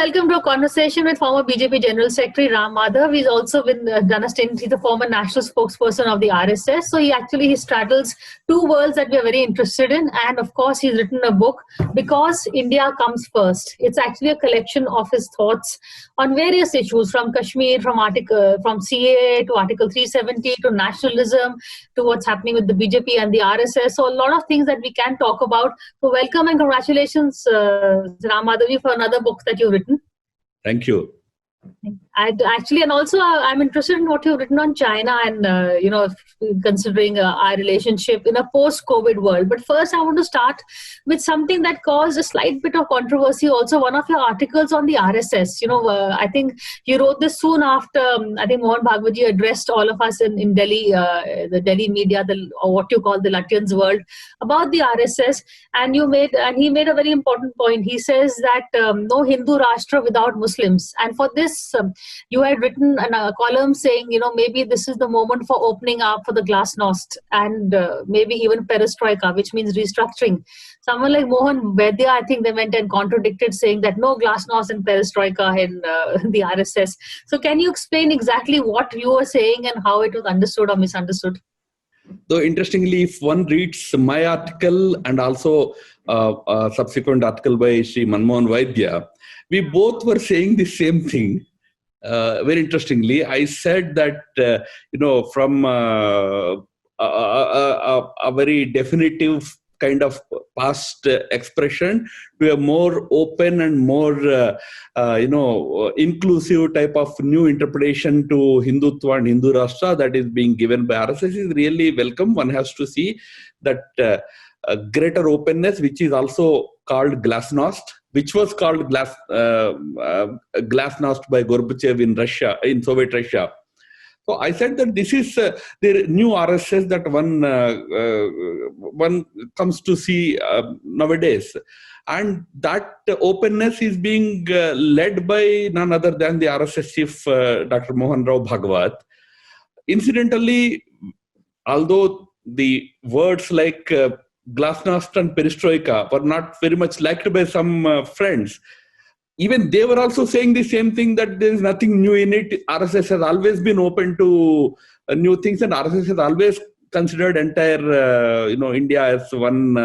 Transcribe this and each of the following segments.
welcome to a conversation with former BJP General Secretary Ram Madhav. He's also been done a stint. He's the former national spokesperson of the RSS. So he straddles two worlds that we are very interested in. And of course, he's written a book, Because India Comes First. It's actually a collection of his thoughts on various issues, from Kashmir, from CAA to Article 370 to nationalism to what's happening with the BJP and the RSS. So a lot of things that we can talk about. So welcome and congratulations, Ram Madhavi, for another book that you've written. Thank you. And also I'm interested in what you've written on China and, considering our relationship in a post-COVID world. But first, I want to start with something that caused a slight bit of controversy. Also, one of your articles on the RSS. I think you wrote this soon after, Mohan Bhagwatji addressed all of us in Delhi, the Delhi media, or what you call the Lutyens world, about the RSS. And he made a very important point. He says that no Hindu Rashtra without Muslims. And for this, you had written a column saying, maybe this is the moment for opening up for the glasnost and maybe even perestroika, which means restructuring. Someone like Mohan Vaidya, I think they went and contradicted, saying that no glasnost and perestroika in the RSS. So can you explain exactly what you were saying and how it was understood or misunderstood? Though interestingly, if one reads my article and also a subsequent article by Sri Manmohan Vaidya, we both were saying the same thing. Very interestingly, I said that, from a very definitive kind of past expression to a more open and more, inclusive type of new interpretation to Hindutva and Hindu Rashtra that is being given by RSS is really welcome. One has to see that greater openness, which is also called glasnost, which was called glasnost by Gorbachev in Russia, in Soviet Russia. So I said that this is the new RSS that one comes to see nowadays. And that openness is being led by none other than the RSS chief, Dr. Mohan Rao Bhagwat. Incidentally, although the words like glasnost and perestroika were not very much liked by some friends, even they were also saying the same thing, that there is nothing new in it. RSS has always been open to new things, and RSS has always considered entire India as one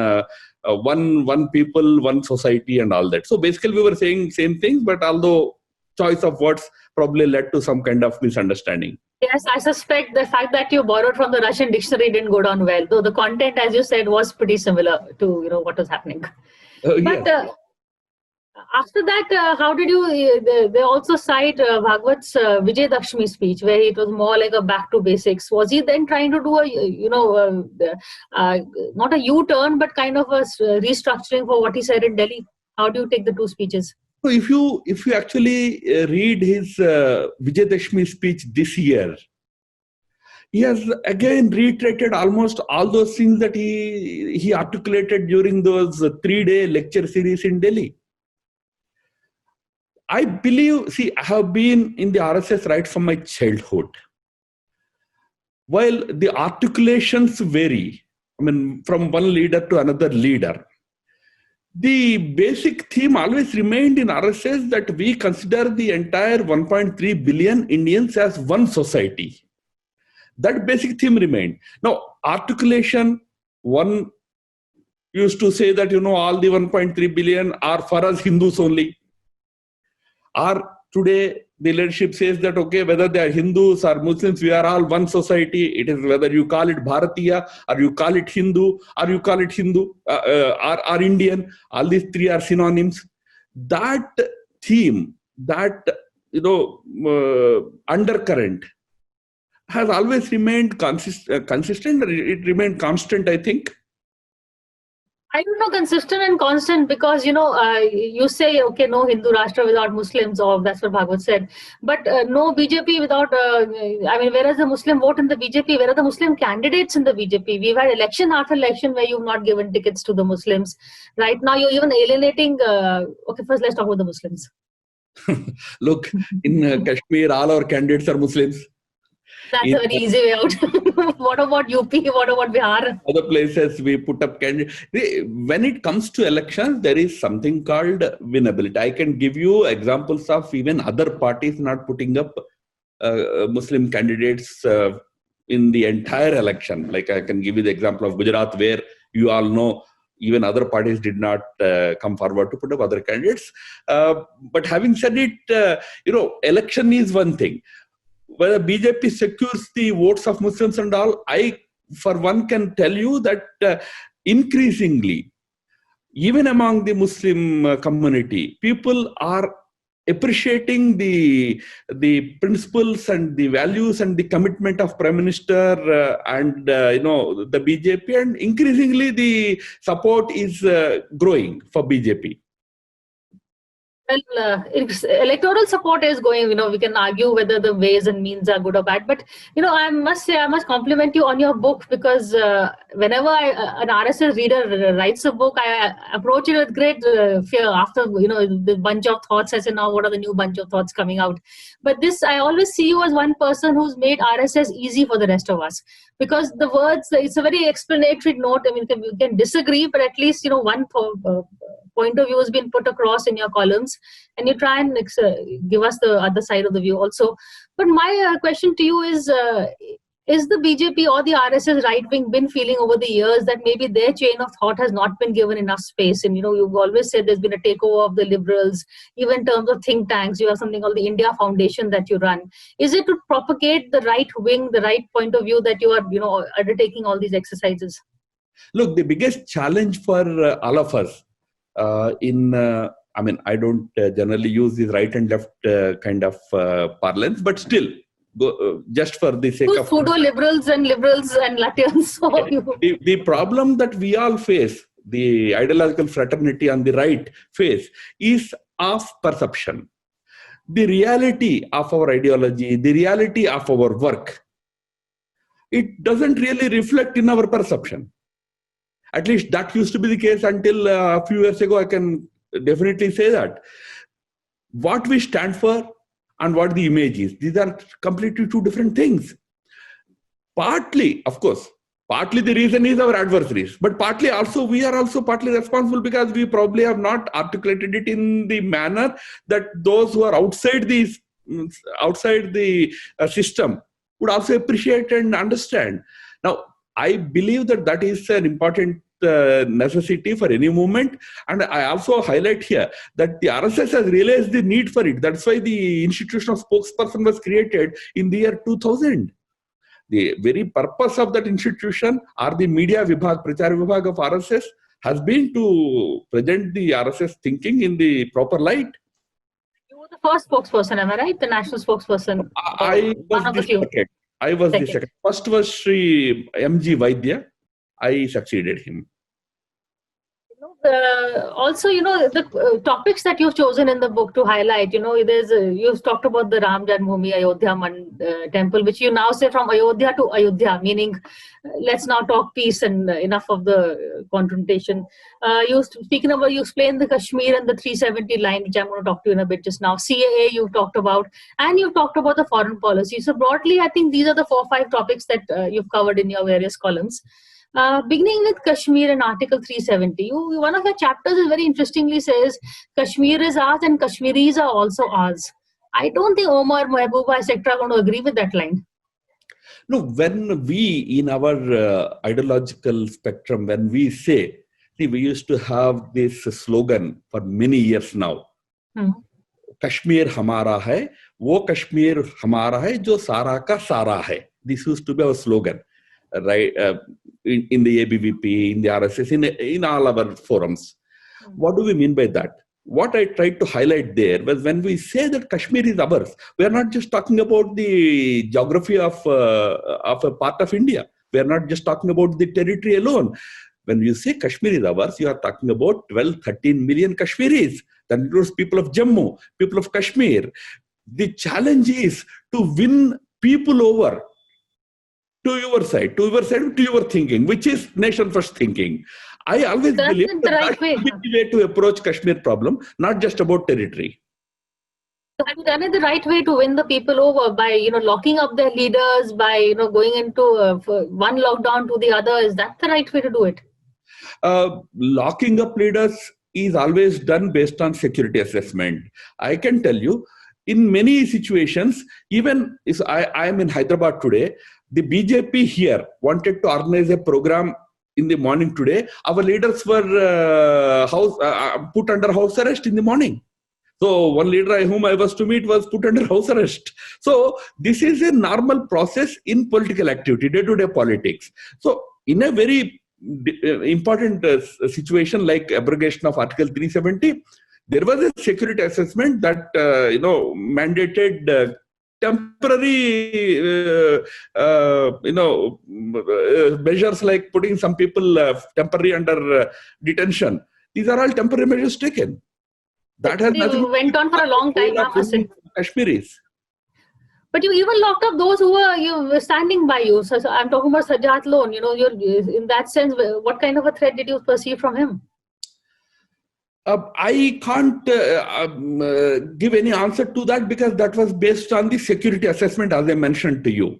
people, one society and all that. So basically we were saying same things, but although choice of words probably led to some kind of misunderstanding. Yes, I suspect the fact that you borrowed from the Russian dictionary didn't go down well, though the content, as you said, was pretty similar to what was happening. But after that, how did you? They also cite Bhagwat's Vijay Dakshmi speech, where it was more like a back to basics. Was he then trying to do not a U-turn, but kind of a restructuring for what he said in Delhi? How do you take the two speeches? So if you actually read his Vijay Dakshmi speech this year, he has again reiterated almost all those things that he articulated during those 3-day lecture series in Delhi. I believe, I have been in the RSS right from my childhood. While the articulations vary, from one leader to another leader, the basic theme always remained in RSS that we consider the entire 1.3 billion Indians as one society. That basic theme remained. Now, articulation, one used to say that, all the 1.3 billion are for us Hindus only. Or today, the leadership says that, okay, whether they are Hindus or Muslims, we are all one society. It is whether you call it Bharatiya, or you call it Hindu, or you call it Hindu, or Indian. All these three are synonyms. That theme, that undercurrent has always remained consistent. It remained constant, I think. I don't know, consistent and constant, because, you say, okay, no Hindu Rashtra without Muslims, or that's what Bhagwat said. But no BJP without, where is the Muslim vote in the BJP? Where are the Muslim candidates in the BJP? We've had election after election where you've not given tickets to the Muslims. Right now, you're even alienating. Okay, first let's talk about the Muslims. Look, in Kashmir, all our candidates are Muslims. That's In a very easy way out. What about UP? What about Bihar? other places, we put up candidates. When it comes to elections, there is something called winnability. I can give you examples of even other parties not putting up Muslim candidates in the entire election. Like I can give you the example of Gujarat, where you all know even other parties did not come forward to put up other candidates. But having said it, election is one thing. Whether BJP secures the votes of Muslims and all, I, for one, can tell you that increasingly, even among the Muslim community, people are appreciating the principles and the values and the commitment of Prime Minister and the BJP, and increasingly the support is growing for BJP. Well, electoral support is going, we can argue whether the ways and means are good or bad. But, I must say, I must compliment you on your book, because whenever an RSS reader writes a book, I approach it with great fear after, the bunch of thoughts. I say, now what are the new bunch of thoughts coming out? But this, I always see you as one person who's made RSS easy for the rest of us. Because the words, it's a very explanatory note. I mean, we can disagree, but at least, one point of view has been put across in your columns, and you try and give us the other side of the view also. But my question to you is the BJP or the RSS right wing been feeling over the years that maybe their chain of thought has not been given enough space? And you've always said there's been a takeover of the liberals. Even in terms of think tanks, you have something called the India Foundation that you run. Is it to propagate the right wing, the right point of view, that you are undertaking all these exercises? Look, the biggest challenge for all of us I don't generally use this right and left kind of parlance, but still, just for the sake of pseudo liberals and Latvians. So the problem that we all face, the ideological fraternity on the right face, is of perception. The reality of our ideology, the reality of our work, it doesn't really reflect in our perception. At least that used to be the case until a few years ago. I can definitely say that. What we stand for and what the image is, these are completely two different things. Partly, of course, partly the reason is our adversaries, but partly also we are also partly responsible, because we probably have not articulated it in the manner that those who are outside the system would also appreciate and understand. Now, I believe that is an important necessity for any movement. And I also highlight here that the RSS has realized the need for it. That's why the institution of spokesperson was created in the year 2000. The very purpose of that institution, or the media vibhag, prachar vibhag of RSS, has been to present the RSS thinking in the proper light. You were the first spokesperson, am I right? The national spokesperson. I was the second. I was the second. First was Sri M.G. Vaidya. I succeeded him. Also, the topics that you've chosen in the book to highlight, you've talked about the Ram Janmabhoomi Ayodhya temple, which you now say from Ayodhya to Ayodhya, meaning let's now talk peace and enough of the confrontation. You explained the Kashmir and the 370 line, which I'm going to talk to you in a bit just now. CAA you've talked about, and you've talked about the foreign policy. So broadly, I think these are the 4 or 5 topics that you've covered in your various columns. Beginning with Kashmir and Article 370, one of your chapters is very interestingly says, Kashmir is ours and Kashmiris are also ours. I don't think Omar, Mehbooba, etc. are going to agree with that line. No, when we, in our ideological spectrum, when we say, we used to have this slogan for many years now. Kashmir hamara hai, wo Kashmir hamara hai, jo sara ka sara hai. This used to be our slogan. Right, in the ABVP, in the RSS, in all our forums. What do we mean by that? What I tried to highlight there was, when we say that Kashmir is ours, we are not just talking about the geography of a part of India. We are not just talking about the territory alone. When you say Kashmir is ours, you are talking about 12-13 million Kashmiris. That includes people of Jammu, people of Kashmir. The challenge is to win people over to your side, to your thinking, which is nation first thinking. I always believe that's the way to approach Kashmir problem, not just about territory. Have you done it the right way to win the people over by, locking up their leaders, by, going into one lockdown to the other? Is that the right way to do it? Locking up leaders is always done based on security assessment. I can tell you, in many situations, even if I am in Hyderabad today, the BJP here wanted to organize a program in the morning today. Our leaders were put under house arrest in the morning. So one leader whom I was to meet was put under house arrest. So this is a normal process in political activity, day-to-day politics. So in a very important situation like abrogation of Article 370, there was a security assessment that mandated temporary measures like putting some people temporarily under detention. These are all temporary measures taken. That has nothing went on for a long time. Kashmiris. But you even locked up those who were standing by you. So I'm talking about Sajjad Lone. You're in that sense. What kind of a threat did you perceive from him? I can't give any answer to that because that was based on the security assessment, as I mentioned to you.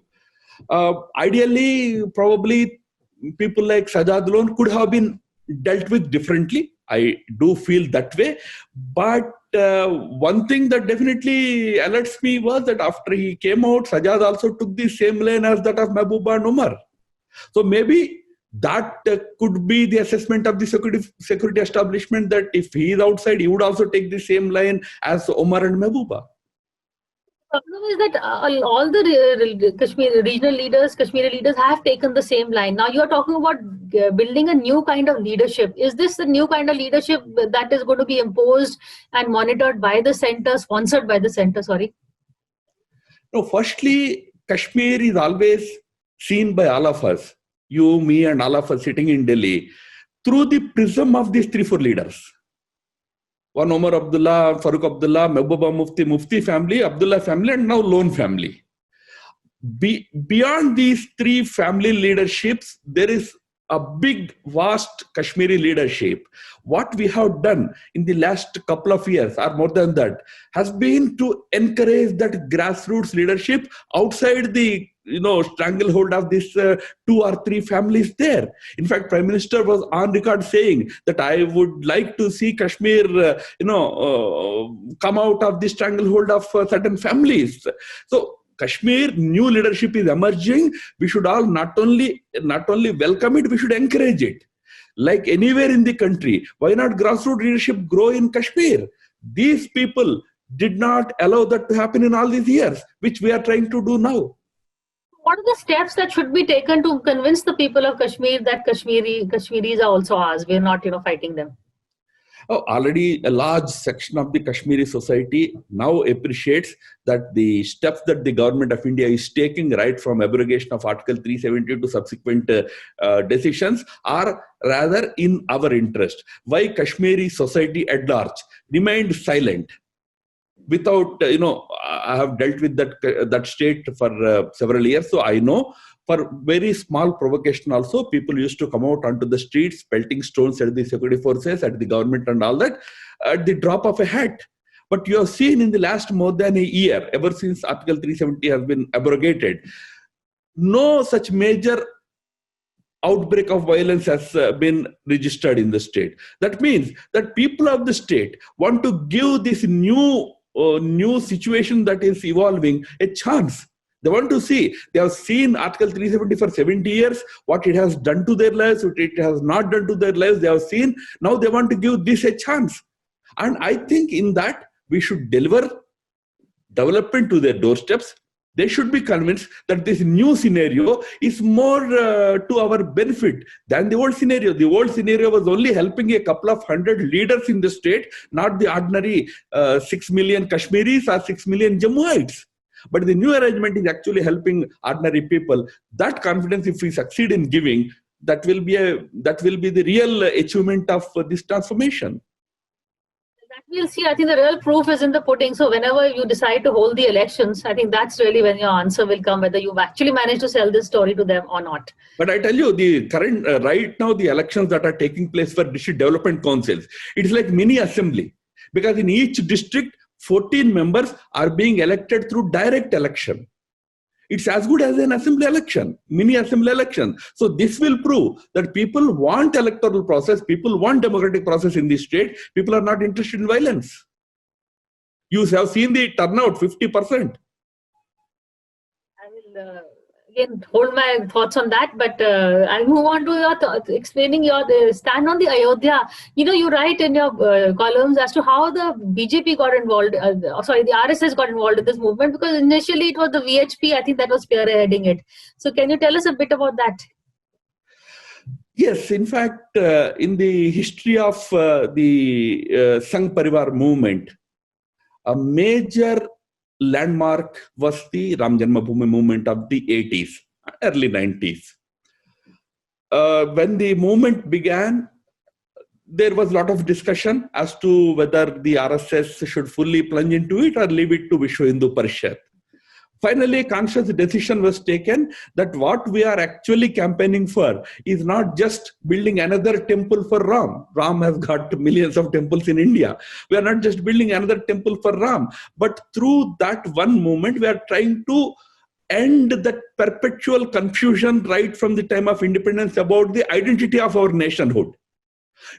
Ideally, probably people like Sajjad Lone could have been dealt with differently. I do feel that way. But one thing that definitely alerts me was that after he came out, Sajjad also took the same lane as that of Mehbooba and Umar. So maybe that could be the assessment of the security establishment, that if he is outside, he would also take the same line as Umar and Mehbooba. The problem is that all the Kashmiri leaders have taken the same line. Now you are talking about building a new kind of leadership. Is this the new kind of leadership that is going to be imposed and monitored by the center, sponsored by the center? Sorry. No, firstly, Kashmir is always seen by all of us, you, me, and all of us sitting in Delhi, through the prism of these 3-4 leaders. One Omar Abdullah, Farooq Abdullah, Mehbooba Mufti family, Abdullah family, and now Lone family. Beyond these 3 family leaderships, there is a big, vast Kashmiri leadership. What we have done in the last couple of years, or more than that, has been to encourage that grassroots leadership outside the stranglehold of these 2 or 3 families there. In fact, Prime Minister was on record saying that I would like to see Kashmir, come out of the stranglehold of certain families. So Kashmir, new leadership is emerging. We should all not only welcome it, we should encourage it. Like anywhere in the country, why not grassroots leadership grow in Kashmir? These people did not allow that to happen in all these years, which we are trying to do now. What are the steps that should be taken to convince the people of Kashmir that Kashmiris are also ours? We're not, fighting them. Already a large section of the Kashmiri society now appreciates that the steps that the government of India is taking, right from abrogation of Article 370 to subsequent decisions, are rather in our interest. Why Kashmiri society at large remained silent? Without, I have dealt with that state for several years, so I know for very small provocation also, people used to come out onto the streets, pelting stones at the security forces, at the government and all that, at the drop of a hat. But you have seen in the last more than a year, ever since Article 370 has been abrogated, no such major outbreak of violence has been registered in the state. That means that people of the state want to give this new situation that is evolving a chance. They want to see. They have seen Article 370 for 70 years, what it has done to their lives, what it has not done to their lives. They have seen. Now they want to give this a chance. And I think in that, we should deliver development to their doorsteps. They should be convinced that this new scenario is more to our benefit than the old scenario. The old scenario was only helping a couple of hundred leaders in the state, not the ordinary 6 million Kashmiris or 6 million Jammuites. But the new arrangement is actually helping ordinary people. That confidence, if we succeed in giving, that will be the real achievement of this transformation. That we'll see. I think the real proof is in the pudding. So whenever you decide to hold the elections, I think that's really when your answer will come, whether you've actually managed to sell this story to them or not. But I tell you, the current right now, the elections that are taking place for district development councils, it is like mini assembly, because in each district, 14 members are being elected through direct election. It's as good as an assembly election, mini assembly election. So this will prove that people want electoral process, people want democratic process in the state, people are not interested in violence. You have seen the turnout, 50%. I will again hold my thoughts on that, but I'll move on to your explaining your stand on the Ayodhya. You write in your columns as to how the BJP got involved, the RSS got involved in this movement, because initially it was the VHP, I think, that was spearheading it. So can you tell us a bit about that? Yes, in fact, in the history of the Sangh Parivar movement, a major landmark was the Ram Janmabhoomi movement of the 80s, early 90s. When the movement began, there was a lot of discussion as to whether the RSS should fully plunge into it or leave it to Vishwa Hindu Parishad. Finally, a conscious decision was taken that what we are actually campaigning for is not just building another temple for Ram. Ram has got millions of temples in India. We are not just building another temple for Ram, but through that one movement, we are trying to end that perpetual confusion right from the time of independence about the identity of our nationhood.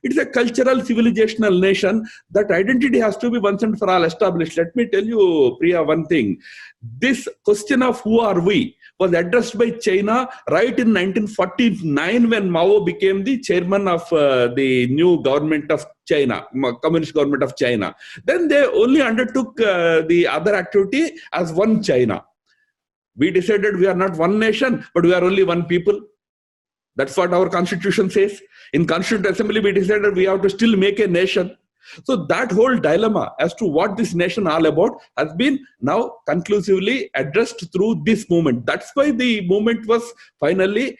It is a cultural, civilizational nation. That identity has to be once and for all established. Let me tell you, Priya, one thing. This question of who are we was addressed by China right in 1949 when Mao became the chairman of the new government of China, Communist government of China. Then they only undertook the other activity as one China. We decided we are not one nation, but we are only one people. That's what our constitution says. In Constituent Assembly, we decided we have to still make a nation. So that whole dilemma as to what this nation all about has been now conclusively addressed through this movement. That's why the movement was finally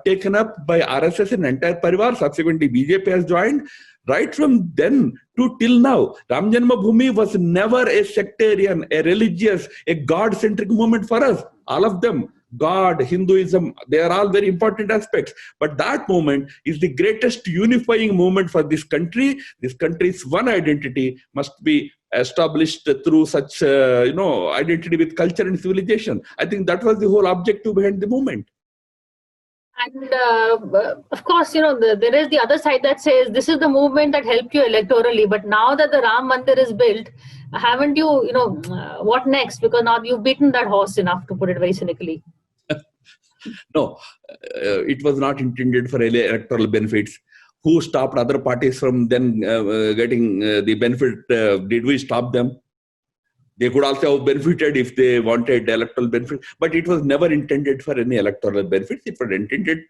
taken up by RSS and entire Parivar. Subsequently, BJP has joined. Right from then to till now, Ram Janmabhoomi was never a sectarian, a religious, a God-centric movement for us. All of them, God, Hinduism, they are all very important aspects. But that movement is the greatest unifying movement for this country. This country's one identity must be established through such, identity with culture and civilization. I think that was the whole objective behind the movement. And of course, there is the other side that says this is the movement that helped you electorally. But now that the Ram Mandir is built, haven't you, what next? Because now you've beaten that horse enough, to put it very cynically. No, it was not intended for electoral benefits. Who stopped other parties from then getting the benefit? Did we stop them? They could also have benefited if they wanted electoral benefit, but it was never intended for any electoral benefits. It was intended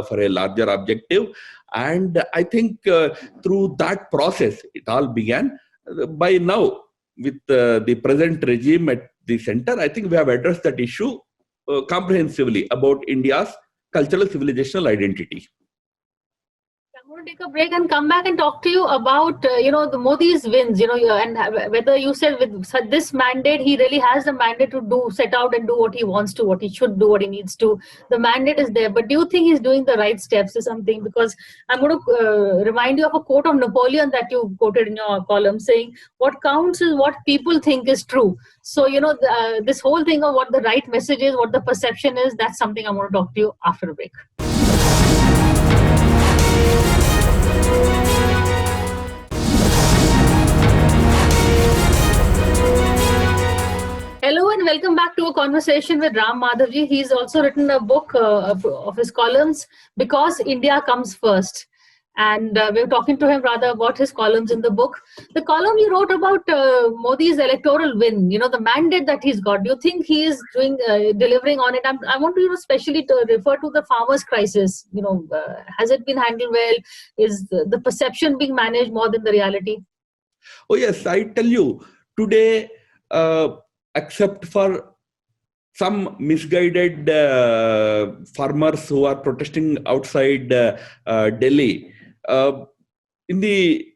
for a larger objective. And I think through that process, it all began. By now, with the present regime at the center, I think we have addressed that issue comprehensively about India's cultural civilizational identity. I'm going to take a break and come back and talk to you about, the Modi's wins, and whether you said with this mandate, he really has the mandate to set out and do what he wants to, what he should do, what he needs to. The mandate is there, but do you think he's doing the right steps or something? Because I'm going to remind you of a quote of Napoleon that you quoted in your column saying, what counts is what people think is true. So, this whole thing of what the right message is, what the perception is, that's something I'm going to talk to you after a break. Hello and welcome back to a conversation with Ram Madhavji. He's also written a book of his columns, Because India Comes First. And we were talking to him rather about his columns in the book. The column you wrote about Modi's electoral win, the mandate that he's got. Do you think he is delivering on it? I want to especially to refer to the farmers' crisis. Has it been handled well? Is the perception being managed more than the reality? Oh yes, I tell you, today, except for some misguided farmers who are protesting outside Delhi, in the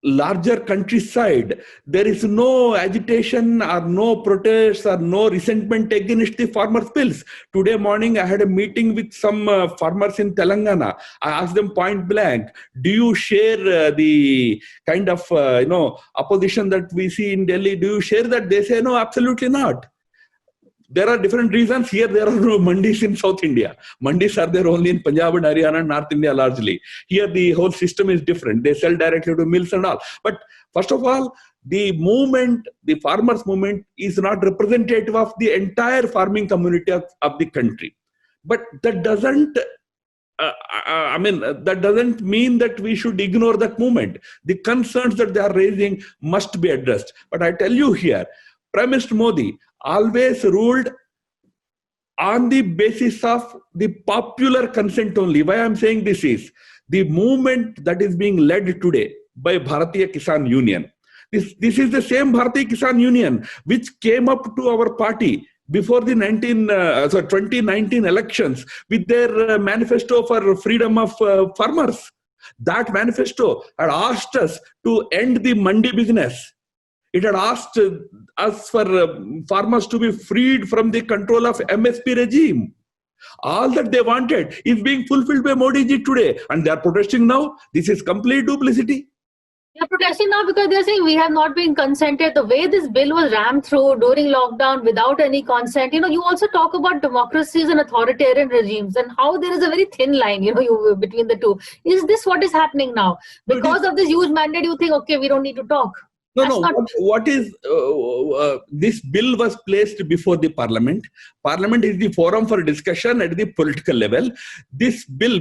larger countryside, there is no agitation or no protests or no resentment against the farmers' bills. Today morning, I had a meeting with some farmers in Telangana. I asked them point blank, do you share the kind of opposition that we see in Delhi? Do you share that? They say, no, absolutely not. There are different reasons. Here, there are no mandis in South India. Mandis are there only in Punjab and Haryana and North India largely. Here, the whole system is different. They sell directly to mills and all. But first of all, the movement, the farmers' movement is not representative of the entire farming community of the country. But that doesn't that doesn't mean that we should ignore that movement. The concerns that they are raising must be addressed. But I tell you here, Prime Minister Modi always ruled on the basis of the popular consent only. Why I'm saying this is, the movement that is being led today by Bharatiya Kisan Union. This is the same Bharatiya Kisan Union which came up to our party before the 2019 elections with their manifesto for freedom of farmers. That manifesto had asked us to end the mandi business. It had asked us for farmers to be freed from the control of MSP regime. All that they wanted is being fulfilled by Modi ji today. And they are protesting now. This is complete duplicity. They are protesting now because they are saying we have not been consented. The way this bill was rammed through during lockdown without any consent. You also talk about democracies and authoritarian regimes and how there is a very thin line, between the two. Is this what is happening now? Because of this huge mandate, you think, okay, we don't need to talk. No. What is this bill was placed before the parliament. Parliament is the forum for discussion at the political level. This bill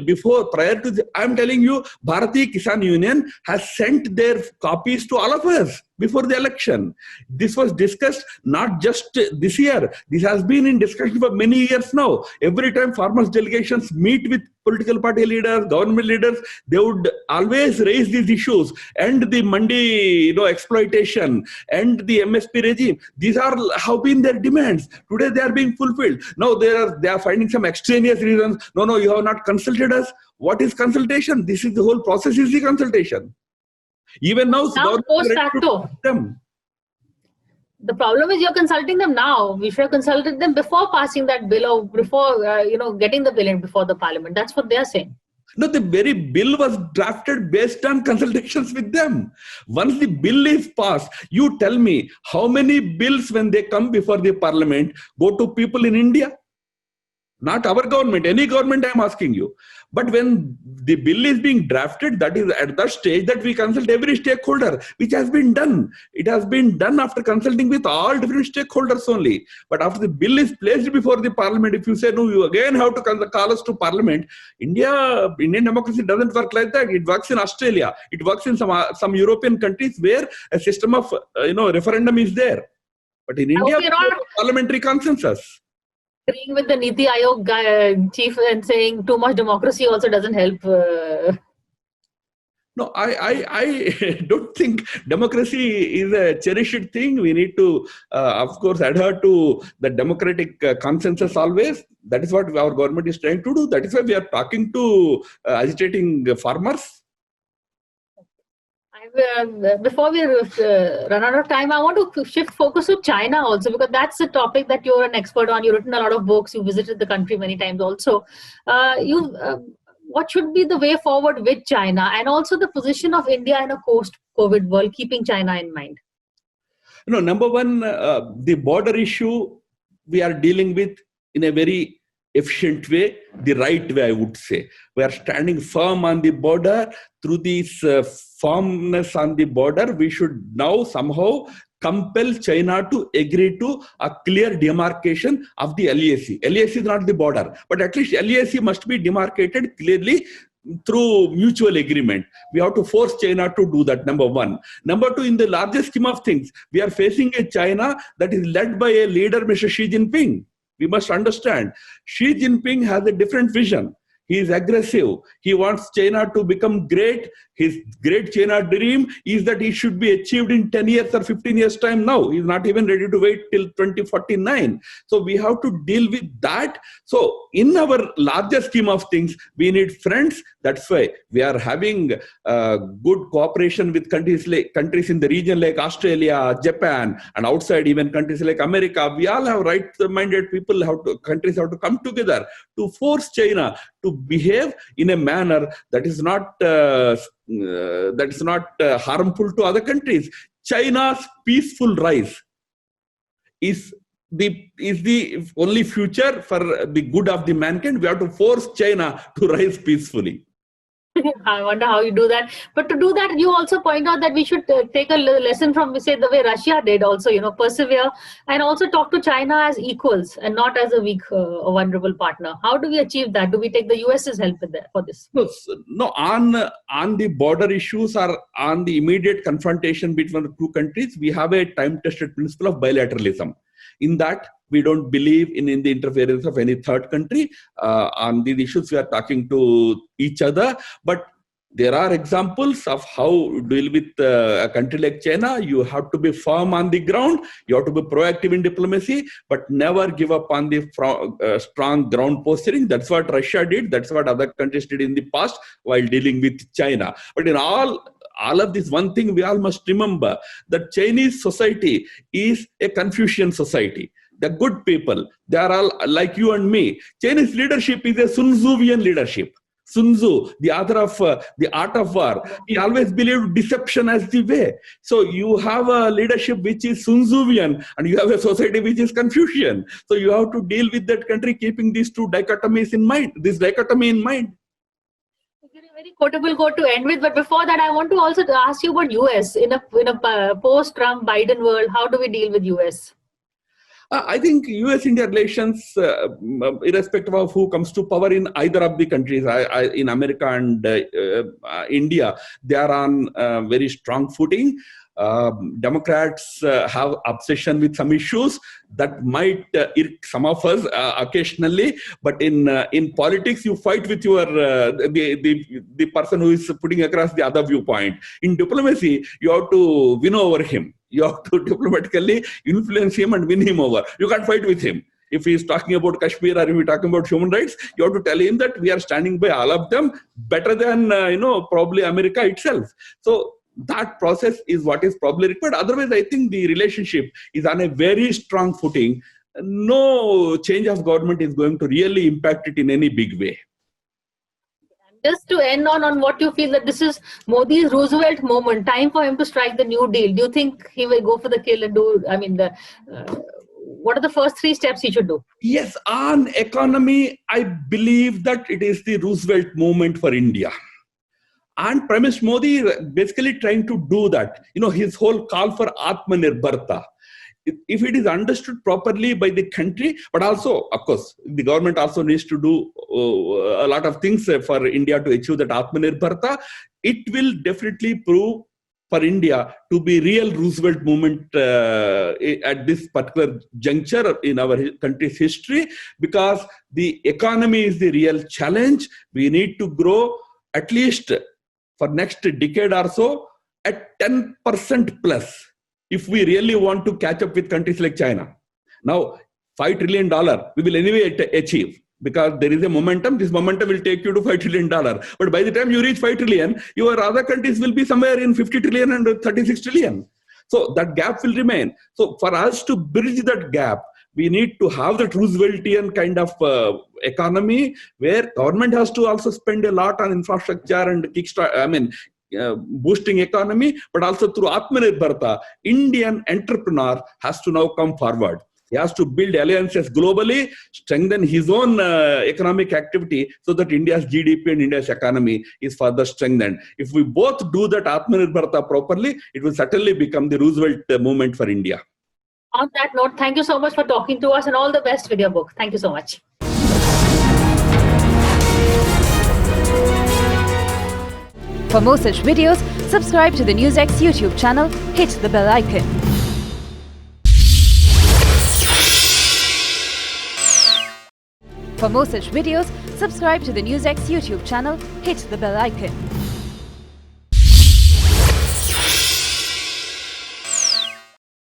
prior to I'm telling you, Bharatiya Kisan Union has sent their copies to all of us before the election. This was discussed not just this year. This has been in discussion for many years now. Every time farmers delegations meet with political party leaders, government leaders, they would always raise these issues and the mandi exploitation and the MSP regime. These have been their demands. Today they are being fulfilled. Now they are finding some extraneous reasons. No, you have not consulted us. What is consultation? This is the whole process is the consultation. Even now post facto. The problem is you're consulting them now. We should have consulted them before passing that bill or before, getting the bill in before the parliament. That's what they're saying. No, the very bill was drafted based on consultations with them. Once the bill is passed, you tell me how many bills when they come before the parliament go to people in India? Not our government, any government I'm asking you. But when the bill is being drafted, that is at that stage that we consult every stakeholder, which has been done. It has been done after consulting with all different stakeholders only. But after the bill is placed before the parliament, if you say, no, you again have to call us to parliament, Indian democracy doesn't work like that. It works in Australia. It works in some European countries where a system of referendum is there. But in India, parliamentary consensus. Agreeing with the Niti Aayog chief and saying too much democracy also doesn't help. No, I don't think democracy is a cherished thing. We need to, of course, adhere to the democratic consensus always. That is what our government is trying to do. That is why we are talking to agitating farmers. Before we run out of time, I want to shift focus to China also, because that's a topic that you're an expert on. You've written a lot of books. You visited the country many times also. What should be the way forward with China, and also the position of India in a post-COVID world, keeping China in mind? Number one, the border issue we are dealing with in a very efficient way, the right way, I would say. We are standing firm on the border. Through this firmness on the border, we should now somehow compel China to agree to a clear demarcation of the LAC. LAC is not the border, but at least LAC must be demarcated clearly through mutual agreement. We have to force China to do that, number one. Number two, in the larger scheme of things, we are facing a China that is led by a leader, Mr. Xi Jinping. We must understand, Xi Jinping has a different vision. He is aggressive. He wants China to become great. His great China dream is that it should be achieved in 10 years or 15 years time now. He's not even ready to wait till 2049. So we have to deal with that. So in our larger scheme of things, we need friends. That's why we are having good cooperation with countries in the region like Australia, Japan, and outside even countries like America. We all have right-minded people. Countries have to come together to force China to behave in a manner that is not harmful to other countries. China's peaceful rise is the only future for the good of the mankind. We have to force China to rise peacefully. I wonder how you do that. But to do that, you also point out that we should take a lesson from, say, the way Russia did also, persevere and also talk to China as equals and not as a weak or vulnerable partner. How do we achieve that? Do we take the US's help for this? No, on the border issues or on the immediate confrontation between the two countries, we have a time-tested principle of bilateralism. In that, we don't believe in the interference of any third country on these issues. We are talking to each other, but there are examples of how to deal with a country like China. You have to be firm on the ground. You have to be proactive in diplomacy, but never give up on the strong ground posturing. That's what Russia did. That's what other countries did in the past while dealing with China. But in all of this, one thing we all must remember, that Chinese society is a Confucian society. The good people, they are all like you and me. Chinese leadership is a Sun Tzuian leadership. Sun Tzu, the author of The Art of War, he always believed deception as the way. So you have a leadership which is Sun Tzuian and you have a society which is Confucian. So you have to deal with that country keeping these two dichotomies in mind, this dichotomy in mind. Very quotable quote to end with, but before that, I want to also ask you about US in a post-Trump Biden world. How do we deal with US? I think US-India relations, irrespective of who comes to power in either of the countries, in America and India, they are on very strong footing. Democrats have obsession with some issues that might irk some of us occasionally, but in politics you fight with your the person who is putting across the other viewpoint. In diplomacy, you have to win over him. You have to diplomatically influence him and win him over. You can't fight with him. If he is talking about Kashmir or if he is talking about human rights, you have to tell him that we are standing by all of them better than probably America itself. So that process is what is probably required. Otherwise, I think the relationship is on a very strong footing. No change of government is going to really impact it in any big way. Just to end on what you feel that this is Modi's Roosevelt moment, time for him to strike the New Deal. Do you think he will go for the kill and do, what are the first 3 steps he should do? Yes, on economy, I believe that it is the Roosevelt moment for India. And Prime Minister Modi basically trying to do that. His whole call for Atmanirbharta. If it is understood properly by the country, but also, of course, the government also needs to do a lot of things for India to achieve that Atmanirbharta, it will definitely prove for India to be real Roosevelt movement at this particular juncture in our country's history, because the economy is the real challenge. We need to grow at least for next decade or so at 10% plus if we really want to catch up with countries like China. Now, $5 trillion we will anyway achieve, because there is a momentum. This momentum will take you to $5 trillion. But by the time you reach 5 trillion, your other countries will be somewhere in 50 trillion and 36 trillion. So that gap will remain. So for us to bridge that gap, we need to have that Rooseveltian kind of economy where government has to also spend a lot on infrastructure and kickstart, boosting economy, but also through Atmanirbharta, Indian entrepreneur has to now come forward. He has to build alliances globally, strengthen his own economic activity so that India's GDP and India's economy is further strengthened. If we both do that Atmanirbharta properly, it will certainly become the Roosevelt movement for India. On that note, thank you so much for talking to us and all the best with your book. Thank you so much. For more such videos, subscribe to the NewsX YouTube channel, hit the bell icon. For more such videos, subscribe to the NewsX YouTube channel, hit the bell icon.